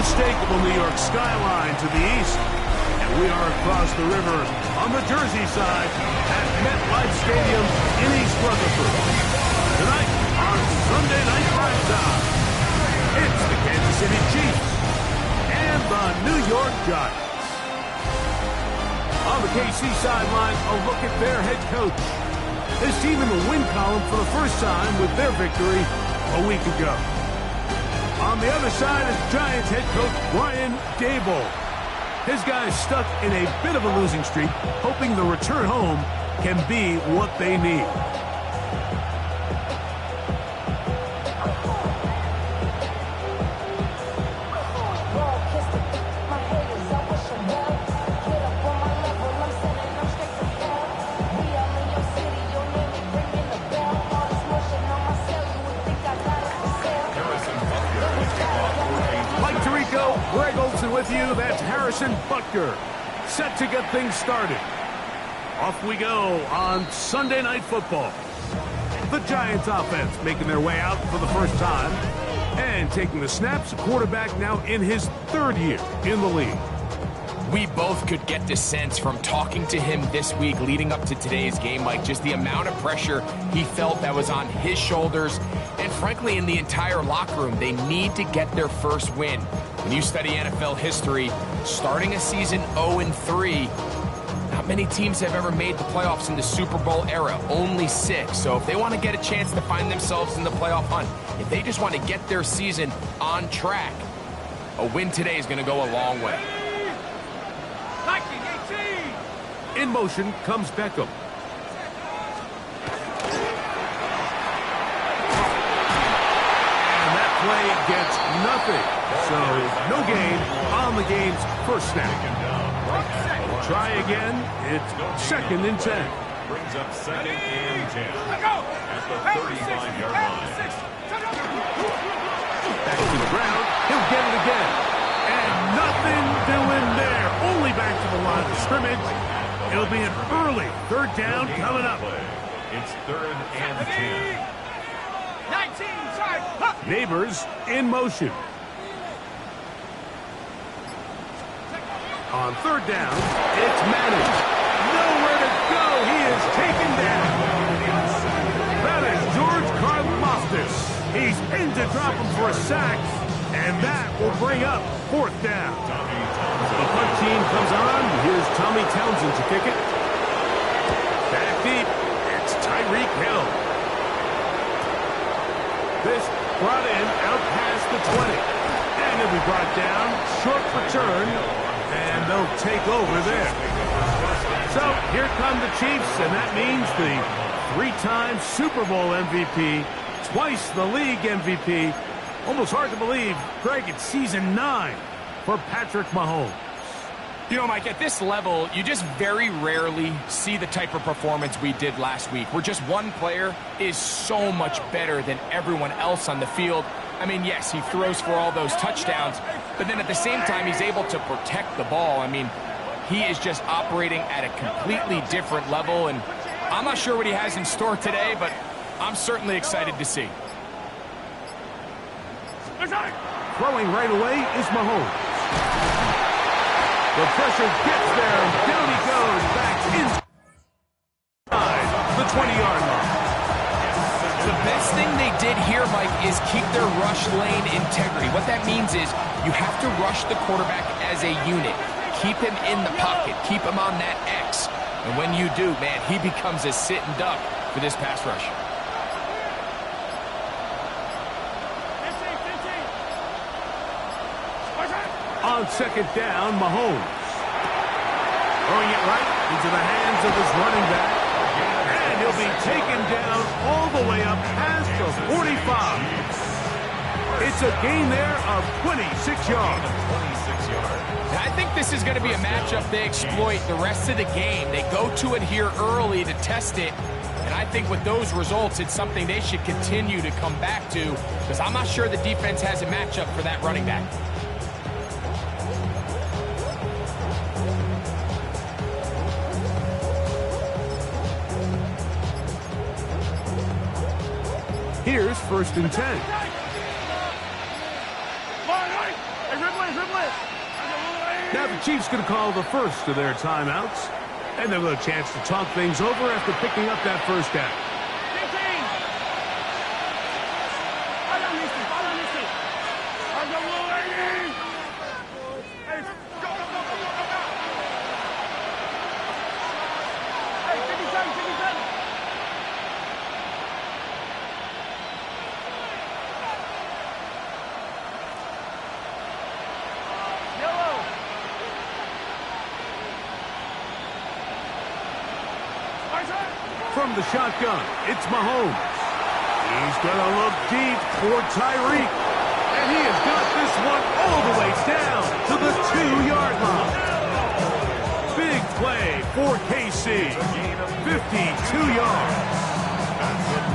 unmistakable New York skyline to the east. And we are across the river on the Jersey side at MetLife Stadium in East Rutherford. Tonight on Sunday Night Primetime, it's the Kansas City Chiefs and the New York Giants. On the KC sideline, a look at their head coach. His team in the win column for the first time with their victory a week ago. On the other side is Giants head coach Brian Daboll. His guys stuck in a bit of a losing streak, hoping the return home can be what they need. Greg Olson with you. That's Harrison Butker, set to get things started. Off we go on Sunday Night Football. The Giants offense making their way out for the first time and taking the snaps. A quarterback now in his third year in the league. We both could get the sense from talking to him this week leading up to today's game, Mike, just the amount of pressure he felt that was on his shoulders and, frankly, in the entire locker room. They need to get their first win. When you study NFL history, starting a season 0-3, not many teams have ever made the playoffs in the Super Bowl era, only 6. So if they want to get a chance to find themselves in the playoff hunt, if they just want to get their season on track, a win today is going to go a long way. In motion comes Beckham. And that play gets nothing. So no gain on the game's first snap. Try again. It's second and 10. Brings up second and 10 at the 35-yard line. Back to the ground. He'll get it again. And nothing doing there. Only back to the line of scrimmage. It'll be an early third down coming up. It's third and 10. 19, sorry. Neighbors in motion. On third down, it's Manning. Nowhere to go. He is taken down. That is George Karlaftis. He's in to drop him for a sack, and that will bring up fourth down. The punt team comes on. Here's Tommy Townsend to kick it. Back deep. It's Tyreek Hill. This brought in out past the 20. And he'll be brought down. Short return. And they'll take over there. So here come the Chiefs. And that means the 3-time Super Bowl MVP. Twice the league MVP. Almost hard to believe, Greg, it's season 9 for Patrick Mahomes. You know, Mike, at this level, you just very rarely see the type of performance we did last week, where just one player is so much better than everyone else on the field. I mean, yes, he throws for all those touchdowns, but then at the same time, he's able to protect the ball. I mean, he is just operating at a completely different level, and I'm not sure what he has in store today, but I'm certainly excited to see. Throwing right away is Mahomes. The pressure gets there, and down he goes back inside the 20-yard line. The best thing they did here, Mike, is keep their rush lane integrity. What that means is you have to rush the quarterback as a unit. Keep him in the pocket. Keep him on that X. And when you do, man, he becomes a sitting duck for this pass rush. On second down, Mahomes. Throwing it right into the hands of his running back. And he'll be taken down all the way up past the 45. It's a gain there of 26 yards. I think this is going to be a matchup they exploit the rest of the game. They go to it here early to test it. And I think with those results, it's something they should continue to come back to, because I'm not sure the defense has a matchup for that running back. Here's first and 10. Now the Chiefs going to call the first of their timeouts, and they'll get a chance to talk things over after picking up that first down. 15. Hold on, Misty. Hold on, Misty. Hold on, lady. Hey, go, go, go, go, go, go. Hey, 57, 57. Yellow. From the shotgun, it's Mahomes. He's going to look deep for Tyreek. And he has got this one all the way down to the 2-yard line. Big play for KC. 52 yards.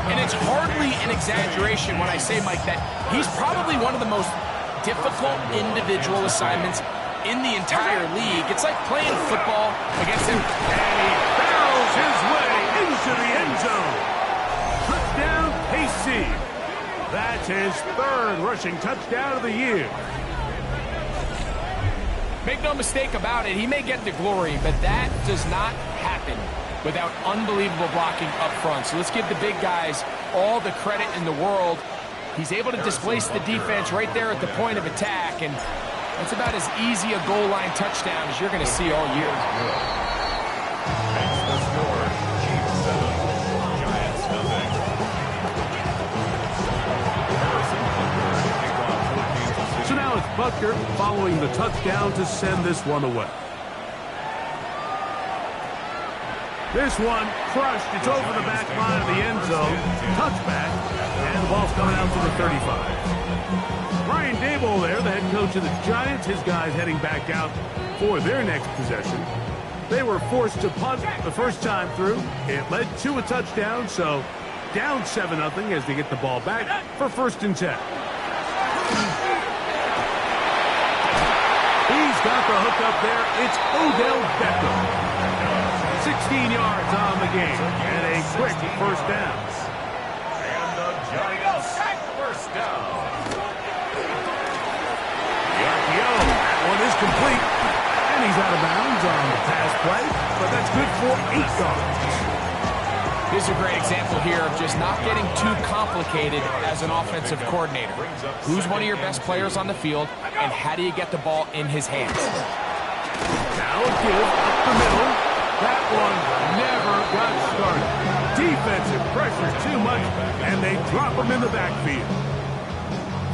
And it's hardly an exaggeration when I say, Mike, that he's probably one of the most difficult individual assignments in the entire league. It's like playing football against him. And he barrels his way into the end zone. Touchdown, KC. That's his third rushing touchdown of the year. Make no mistake about it, he may get the glory, but that does not happen without unbelievable blocking up front. So let's give the big guys all the credit in the world. He's able to displace the defense right there at the point of attack, and that's about as easy a goal line touchdown as you're going to see all year. Makes the score, Chiefs 7, Giants nothing. So now it's Butker following the touchdown to send this one away. This one crushed. It's over the back line of the end zone. Touchback. And the ball's coming out to the 35. Brian Daboll there, the head coach of the Giants. His guys heading back out for their next possession. They were forced to punt the first time through. It led to a touchdown, so down 7-0 as they get the ball back for 1st and 10. He's got the hook up there. It's Odell Beckham. 16 yards on the game and a quick first down. And the Giants first down. The RPO, that one is complete. And he's out of bounds on the pass play, but that's good for 8 yards. This is a great example here of just not getting too complicated as an offensive coordinator. Who's one of your best players on the field, and how do you get the ball in his hands? Now a give up the middle. That one never got started. Defensive pressure too much, and they drop him in the backfield.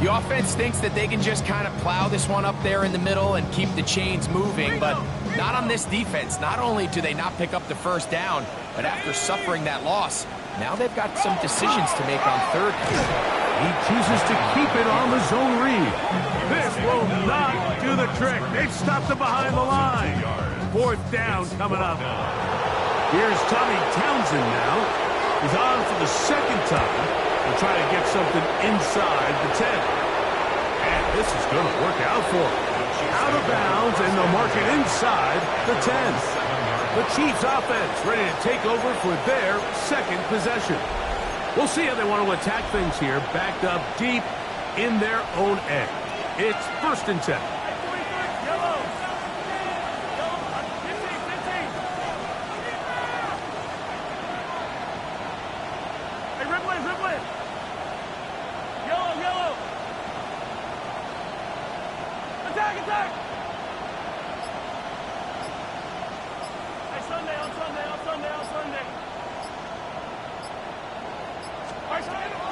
The offense thinks that they can just kind of plow this one up there in the middle and keep the chains moving, but not on this defense. Not only do they not pick up the first down, but after suffering that loss, now they've got some decisions to make on third down. He chooses to keep it on the zone read. This will not do the trick. They've stopped him behind the line. 4th down coming up. Here's Tommy Townsend now. He's on for the 2nd time. They'll try to get something inside the 10. And this is going to work out for him. Out of bounds, and they'll mark it inside the 10. The Chiefs offense ready to take over for their 2nd possession. We'll see how they want to attack things here, backed up deep in their own end. It's 1st and 10.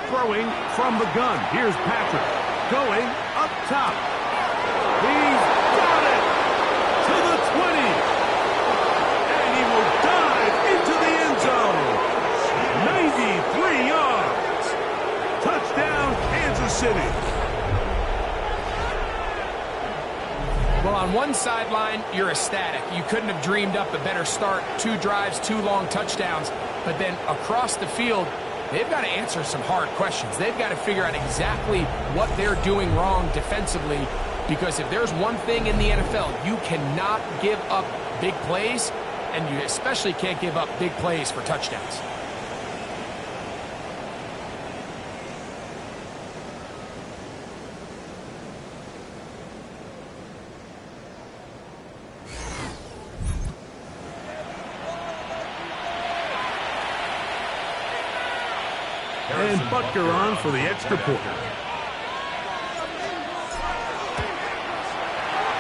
Throwing from the gun. Here's Patrick. Going up top. He's got it to the 20. And he will dive into the end zone. 93 yards. Touchdown, Kansas City. Well, on one sideline, you're ecstatic. You couldn't have dreamed up a better start. 2 drives, 2 long touchdowns. But then across the field, they've got to answer some hard questions. They've got to figure out exactly what they're doing wrong defensively, because if there's one thing in the NFL, you cannot give up big plays, and you especially can't give up big plays for touchdowns. And Butker on for the extra point.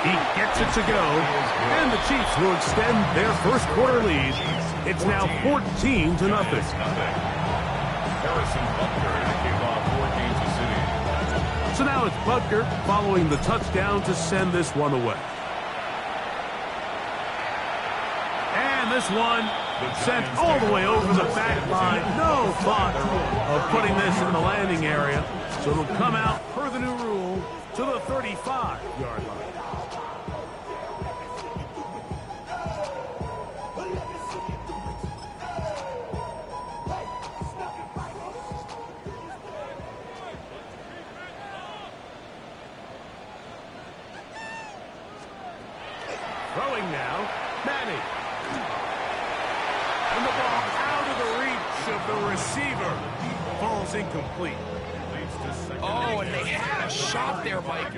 He gets it to go, and the Chiefs will extend their first quarter lead. It's now 14-0. Harrison Butker to kick off for Kansas City. So now it's Butker following the touchdown to send this one away. And this one sent all the way over the back line. No thought of putting this in the landing area. So it'll come out per the new rule to the 35-yard line. Throwing now, Manning. And the ball out of the reach of the receiver. Falls incomplete. Oh, and they had a shot there, Mike.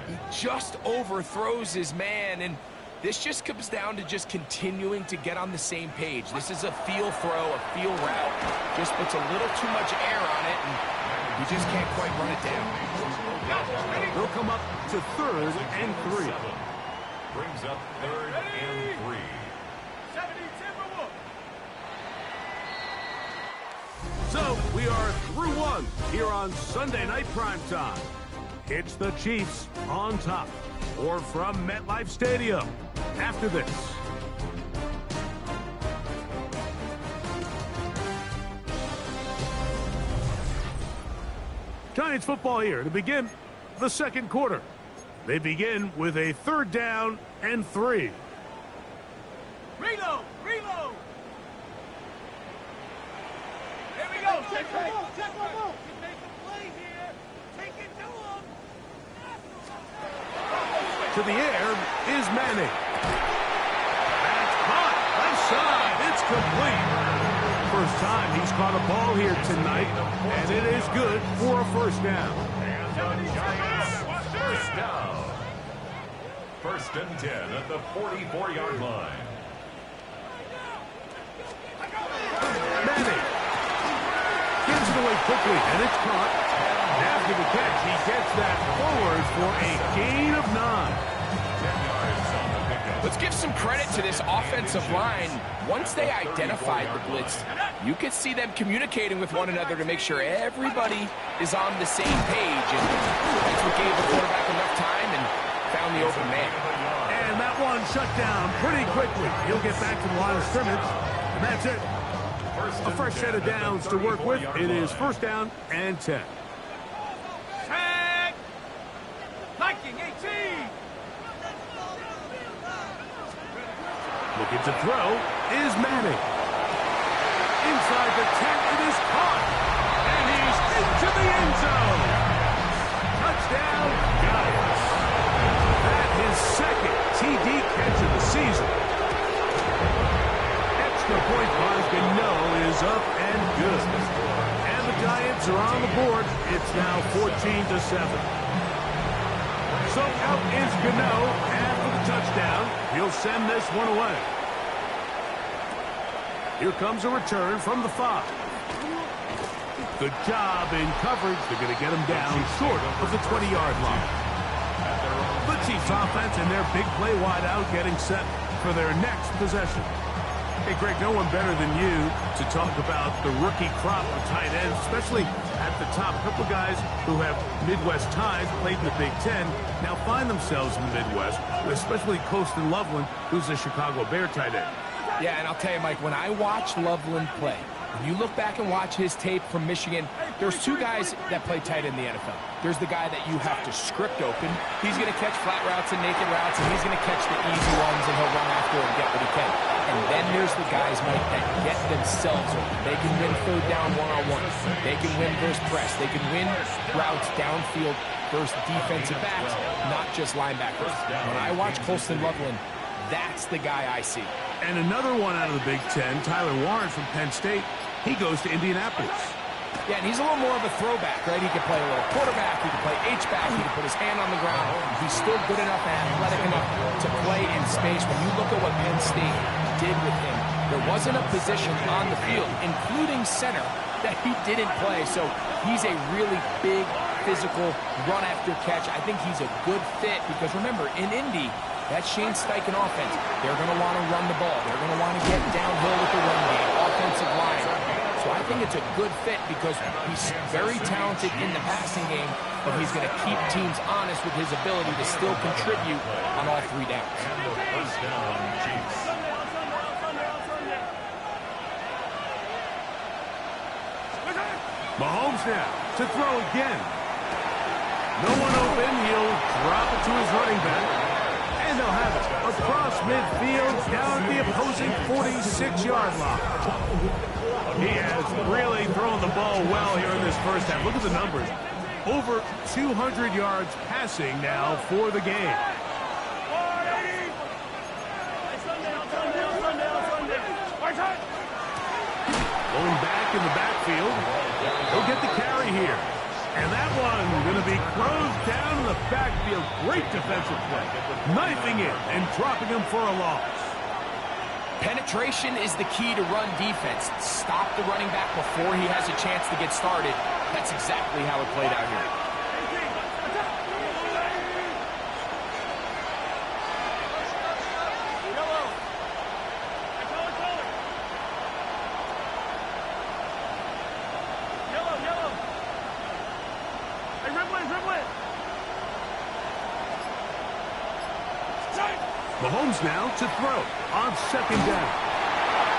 He just overthrows his man, and this just comes down to just continuing to get on the same page. This is a feel throw, a feel route. Just puts a little too much air on it, and you just can't quite run it down. They'll come up to 3rd and 3. Brings up 3rd and 3. 70 Timberwolves. So we are through one here on Sunday Night Primetime. It's the Chiefs on top, or from MetLife Stadium after this. Giants football here to begin the second quarter. They begin with a 3rd down and 3. Reload! Reload! Here we go! Check one more! Check one more! You make a play here! Take it to him! To the air is Manning. That's caught. Left side. It's complete. First time he's caught a ball here tonight, and it is good for a first down. And the Giants first down. 1st and 10 at the 44-yard line. Manning gives it away quickly, and it's caught. After the catch, he gets that forward for a gain of 9. 10 yards on the pickup. Let's give some credit to this offensive line. Once they identified the blitz, you could see them communicating with one another to make sure everybody is on the same page. And that's what gave the quarterback enough time and found the open man. And that one shut down pretty quickly. He'll get back to the line of scrimmage, and that's it. A fresh set of downs to work with. It is 1st down and 10. Tag! Viking 18! Looking to throw is Manning. Inside the 10, it is caught. And he's into the end zone. Touchdown, Giants. That his 2nd TD catch of the season. Extra point by Gano is up and good. And the Giants are on the board. It's now 14-7. So out is Gano after the touchdown. He'll send this one away. Here comes a return from the 5. Good job in coverage. They're going to get him down short of the 20-yard line. The Chiefs offense and their big play wideout getting set for their next possession. Hey, Greg, no one better than you to talk about the rookie crop of tight ends, especially at the top. A couple of guys who have Midwest ties, played in the Big Ten, now find themselves in the Midwest, especially Colston Loveland, who's a Chicago Bear tight end. Yeah, and I'll tell you, Mike, when I watch Loveland play, when you look back and watch his tape from Michigan, there's 2 guys that play tight in the NFL. There's the guy that you have to script open. He's going to catch flat routes and naked routes, and he's going to catch the easy ones, and he'll run after and get what he can. And then there's the guys, Mike, that get themselves open. They can win 3rd down one-on-one. They can win versus press. They can win routes downfield versus defensive backs, not just linebackers. When I watch Colston Loveland, that's the guy I see. And another one out of the Big Ten, Tyler Warren from Penn State. He goes to Indianapolis. Yeah, and he's a little more of a throwback, right? He can play a little quarterback, he can play H-back, he can put his hand on the ground. He's still good enough and athletic enough to play in space. When you look at what Penn State did with him there wasn't a position on the field, including center, that he didn't play. So he's a really big, physical, run-after-catch. I think he's a good fit because, remember, in Indy, that Shane Steichen offense, they're going to want to run the ball. They're going to want to get downhill with the run game, offensive line. So I think it's a good fit because he's very talented in the passing game, but he's going to keep teams honest with his ability to still contribute on all three downs. And the first down, Chiefs. Mahomes now to throw again. No one open. He'll drop it to his running back. And they'll have it across midfield down at the opposing 46-yard line. He has really thrown the ball well here in this first half. Look at the numbers. Over 200 yards passing now for the game. Going back in the backfield. He'll get the carry here. And that one going to be closed down in the backfield. Great defensive play. Knifing it and dropping him for a loss. Penetration is the key to run defense. Stop the running back before he has a chance to get started. That's exactly how it played out here. Mahomes now to throw on second down.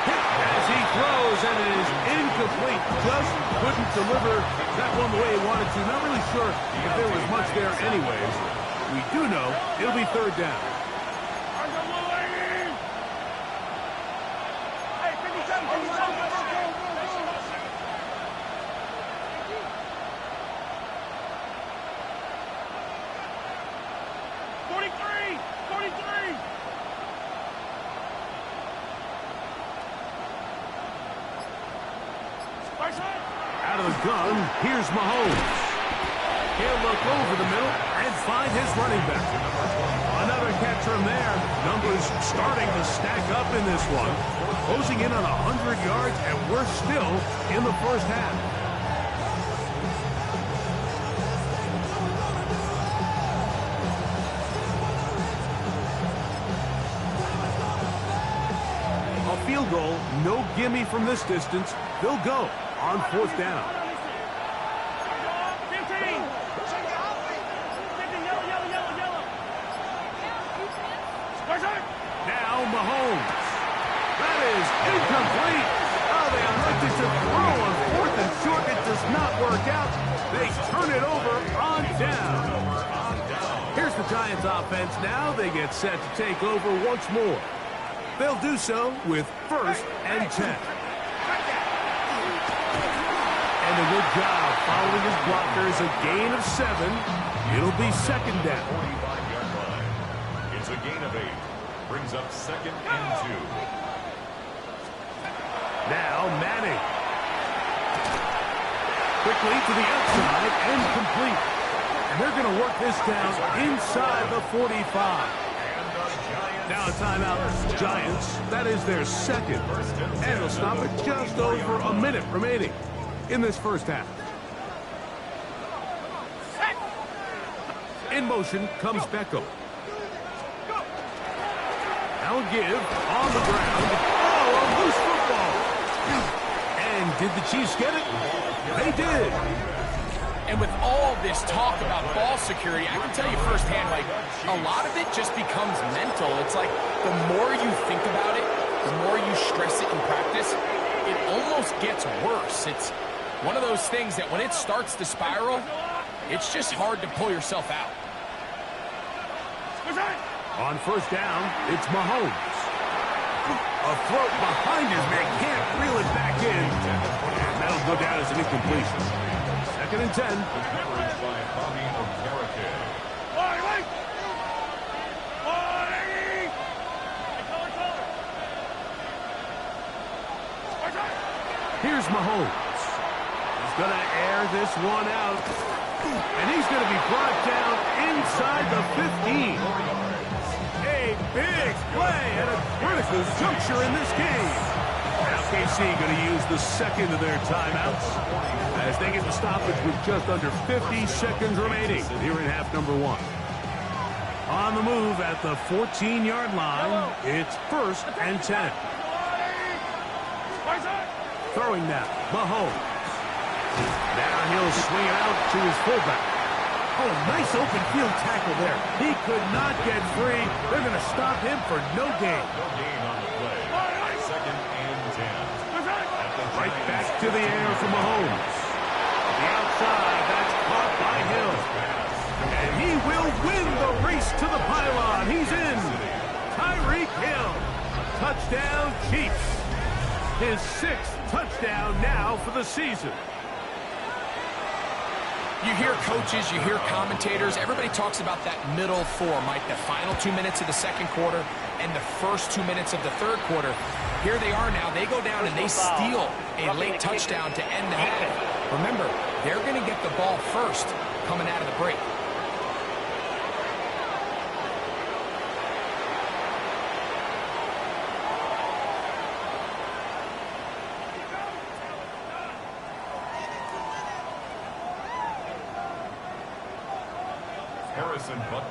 Hit as he throws, and it is incomplete. Just couldn't deliver that one the way he wanted to. Not really sure if there was much there anyways. We do know it'll be third down. Out of the gun, here's Mahomes. He'll look over the middle and find his running back. Another catch from there. Numbers starting to stack up in this one. Closing in on 100 yards, and we're still in the first half. A field goal, no gimme from this distance. They'll go on fourth down. 15. Now Mahomes. That is incomplete. Oh, they elected to throw on fourth and short. It does not work out. They turn it over on down. Here's the Giants offense now. They get set to take over once more. They'll do so with first and 10. And a good job following his blockers. A gain of 7. It'll be second down. 45-yard line. It's a gain of 8. Brings up second and 2. Now Manning. Quickly to the outside and complete. And they're going to work this down inside the 45. Now a timeout, Giants. That is their second. And they'll stop it just over a minute remaining in this first half. In motion comes Beckham. Now a give on the ground. Oh, a loose football. And did the Chiefs get it? They did. And with all this talk about ball security, I can tell you firsthand, like, a lot of it just becomes mental. It's like the more you think about it, the more you stress it in practice, it almost gets worse. It's one of those things that when it starts to spiral, it's just hard to pull yourself out. On first down, it's Mahomes. A throw behind his man, can't reel it back in. And that'll go down as an incompletion. Second and 10. Coverage by Bobby Okereke. Here's Mahomes. He's going to air this one out. And he's going to be brought down inside the 15. A big play at a critical juncture in this game. Now KC going to use the second of their timeouts as they get the stoppage with just under 50 seconds remaining here in half number one. On the move at the 14-yard line, it's 1st and 10. Throwing now, Mahomes. Now he'll swing it out to his fullback. Oh, nice open field tackle there. He could not get free. They're going to stop him for no gain. No gain on the play. 2nd and 10. Right back to the air for Mahomes. The outside, that's caught by Hill. And he will win the race to the pylon. He's in. Tyreek Hill. Touchdown, Chiefs. His 6th touchdown now for the season. You hear coaches, you hear commentators, everybody talks about that middle four, Mike, the final 2 minutes of the second quarter and the first 2 minutes of the third quarter. Here they are now. They go down and they steal a late touchdown to end the half. Remember, they're going to get the ball first coming out of the break.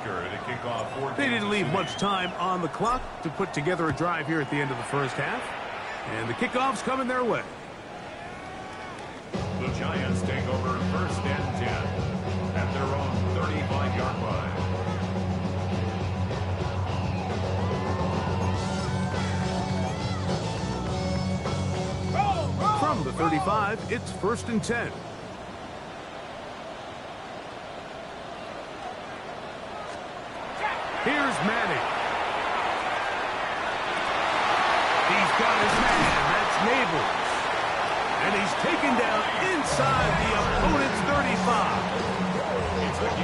To kick off. They didn't leave much time on the clock to put together a drive here at the end of the first half. And the kickoff's coming their way. The Giants take over 1st and 10 at their own 35-yard line. From the 35, it's 1st and 10. Here's Manning. He's got his man. That's Nabels. And he's taken down inside the opponent's 35.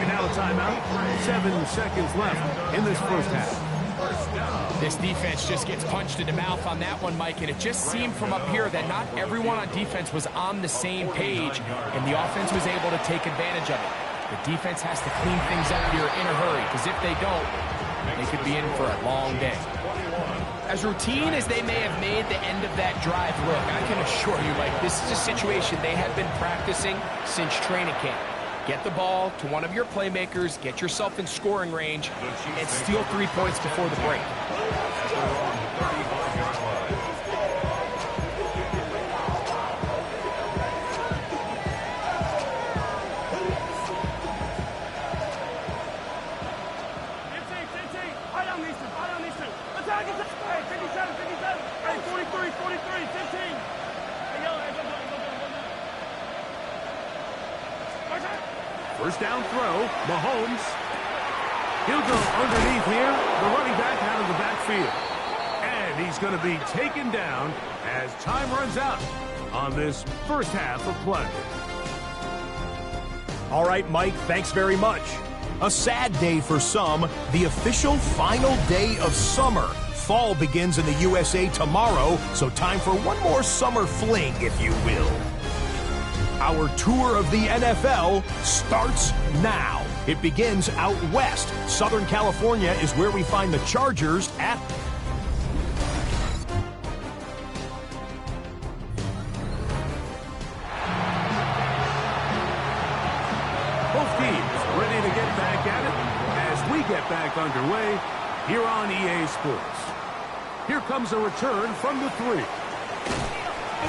And now a timeout. 7 seconds left in this first half. This defense just gets punched in the mouth on that one, Mike, and it just seemed from up here that not everyone on defense was on the same page, and the offense was able to take advantage of it. The defense has to clean things up here in a hurry, because if they don't, they could be in for a long day. As routine as they may have made the end of that drive look, I can assure you, Mike, this is a situation they have been practicing since training camp. Get the ball to one of your playmakers, get yourself in scoring range, and steal 3 points before the break. First down throw, Mahomes. He'll go underneath here. The running back out of the backfield. And he's going to be taken down as time runs out on this first half of play. All right, Mike, thanks very much. A sad day for some, the official final day of summer. Fall begins in the USA tomorrow, so time for one more summer fling, if you will. Our tour of the NFL starts now. It begins out west. Southern California is where we find the Chargers at... Both teams ready to get back at it as we get back underway here on EA Sports. Here comes a return from the 3.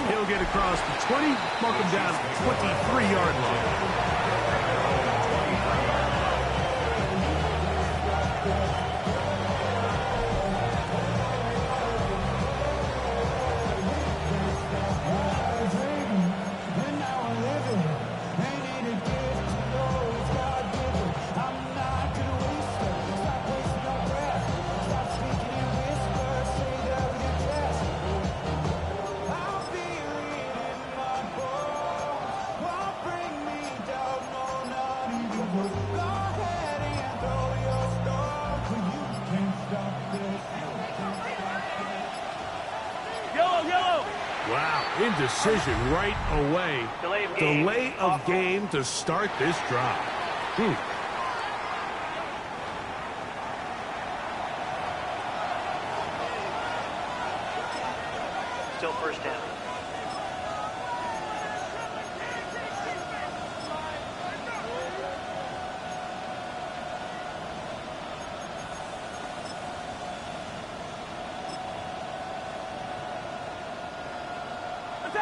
He'll get across the 20, mark him down at the 23-yard line. Indecision right away. Delay of game to start this drive.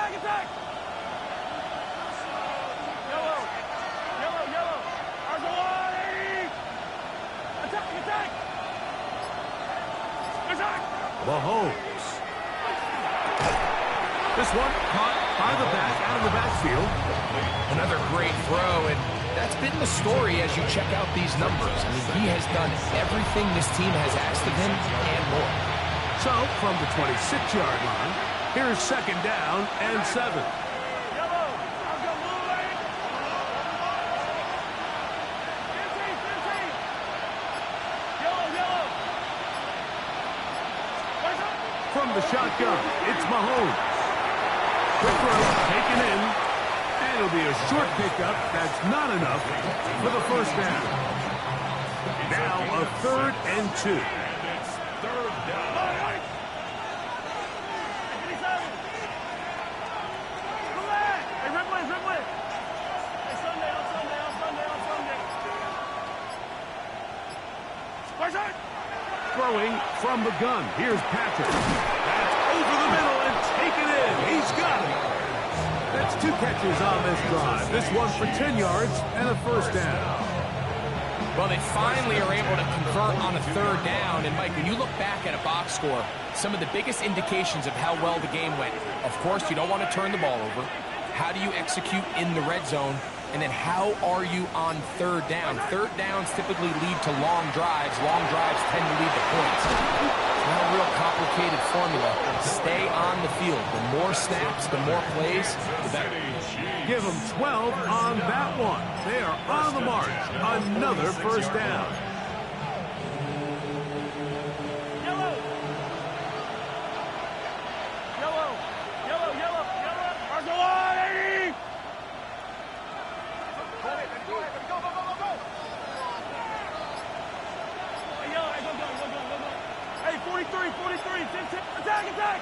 Attack, attack! Yellow! Yellow, yellow! Argolani! Attack, attack! Attack! Mahomes. This one caught by the back, out of the backfield. Another great throw, and that's been the story as you check out these numbers. I mean, he has done everything this team has asked of him and more. So, from the 26-yard line, here's second down and 7. Yellow! Argolani! 15! Yellow, yellow! From the shotgun, it's Mahomes. Quick throw, taken in, and it'll be a short pickup. That's not enough for the first down. Now a 3rd and 2. And it's third down. Hey, Ripley, Ripley! Hey, Sunday, on Sunday, on Sunday, on Sunday! Where's it? Throwing from the gun. Here's Patrick. That's over the middle and taken in. He's got it. That's 2 catches on this drive. This one for 10 yards and a first down. Well, they finally are able to convert on a third down. And, Mike, when you look back at a box score, some of the biggest indications of how well the game went, of course, you don't want to turn the ball over. How do you execute in the red zone? And then how are you on third down? Third downs typically lead to long drives. Long drives tend to lead to points. It's not a real complicated formula. Stay on the field. The more snaps, the more plays, the better. Give them 12 on that one. They are on the march. Another first down. Yellow! Yellow! Yellow, yellow, yellow! Argolani! Hey, yellow, hey, go. Hey, 43, 15, attack, attack!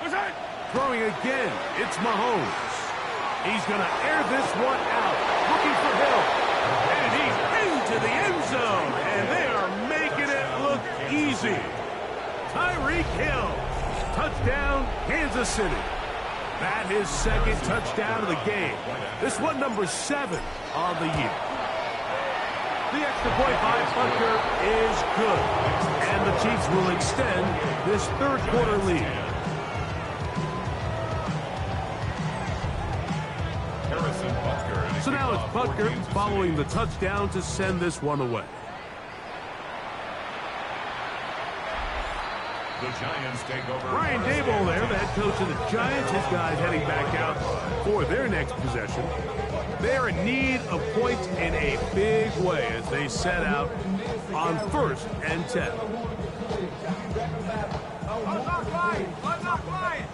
What's that? Throwing again, it's Mahomes. He's going to air this one out, looking for help. And he's into the end zone, and they are making it look easy. Tyreek Hill, touchdown, Kansas City. That is second touchdown of the game. This one number 7 on the year. The extra point by Butker is good, and the Chiefs will extend this third quarter lead. So now it's Butker following the touchdown to send this one away. The Giants take over. Brian Daboll there, the head coach of the Giants. His guys heading back out for their next possession. They're in need of points in a big way as they set out on 1st and 10. I'm not flying!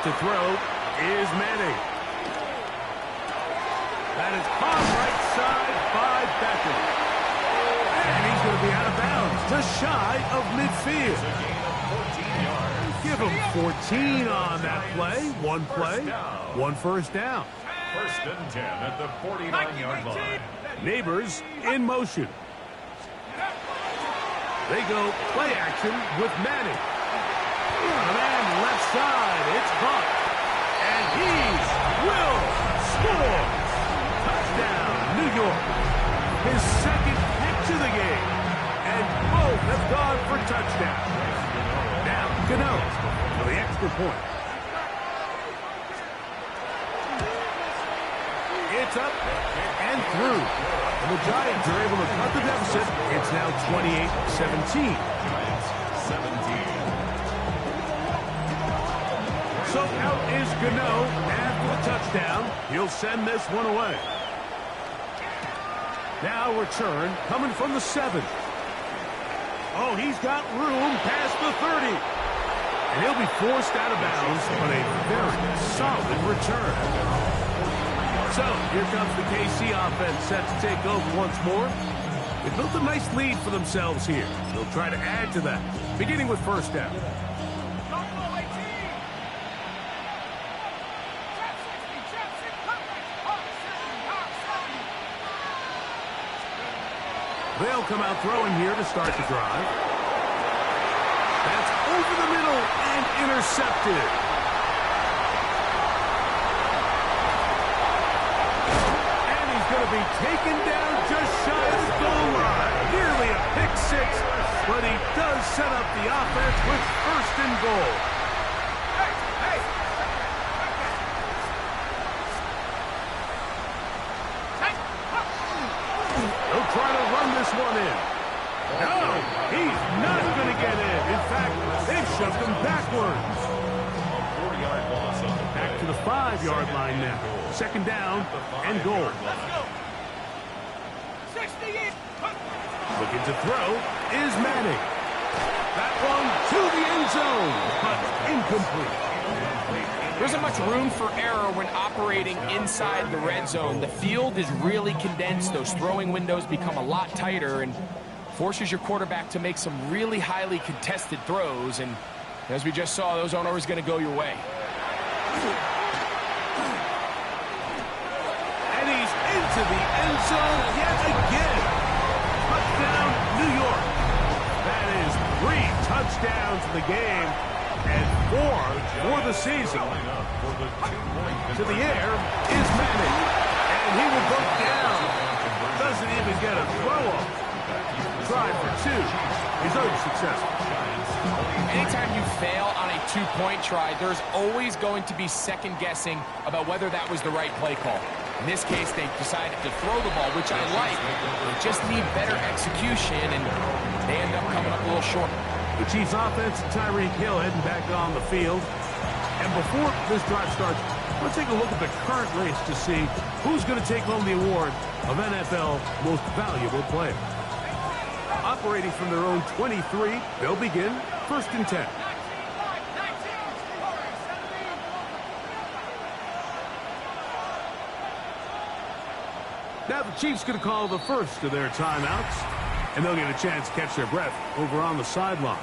To throw is Manning. That is caught right side by Beckham. And he's going to be out of bounds, just shy of midfield. Give him 14 on that play. One play, one first down. 1st and 10 at the 49-yard line. Neighbors in motion. They go play action with Manning. A man left side, it's caught. And he will score. Touchdown, New York. His second catch of the game. And both have gone for touchdown. Now, Cano for the extra point. It's up and through. And the Giants are able to cut the deficit. It's now 28-17. 17. So out is Gano after the touchdown. He'll send this one away. Now return coming from the 7. Oh, he's got room past the 30. And he'll be forced out of bounds, but a very solid return. So here comes the KC offense set to take over once more. They built a nice lead for themselves here. They'll try to add to that, beginning with first down. They'll come out throwing here to start the drive. over the middle and intercepted. And he's going to be taken down just shy of the goal line. Nearly a pick six, but he does set up the offense with first and goal. He'll try to run this one in. No, he's not going to get in. In fact, they've shoved him backwards. Back to the 5-yard line now. Second down and goal. Looking to throw is Manning. That one to the end zone, but incomplete. There isn't much room for error when operating inside the red zone. The field is really condensed. Those throwing windows become a lot tighter and forces your quarterback to make some really highly contested throws. And as we just saw, those aren't always going to go your way. And he's into the end zone yet again. Touchdown, New York. That is 3 touchdowns in the game and 4 for the season. To the air is Manning. And he will go down. Doesn't even get a throw-up. Try for 2. He's unsuccessful. Anytime you fail on a 2-point try, there's always going to be second-guessing about whether that was the right play call. In this case, they decided to throw the ball, which I like. They just need better execution, and they end up coming up a little short. The Chiefs offense, Tyreek Hill heading back on the field. And before this drive starts, let's take a look at the current race to see who's going to take home the award of NFL Most Valuable Player. Operating from their own 23, they'll begin first and 10. Now the Chiefs going to call the first of their timeouts, and they'll get a chance to catch their breath over on the sideline.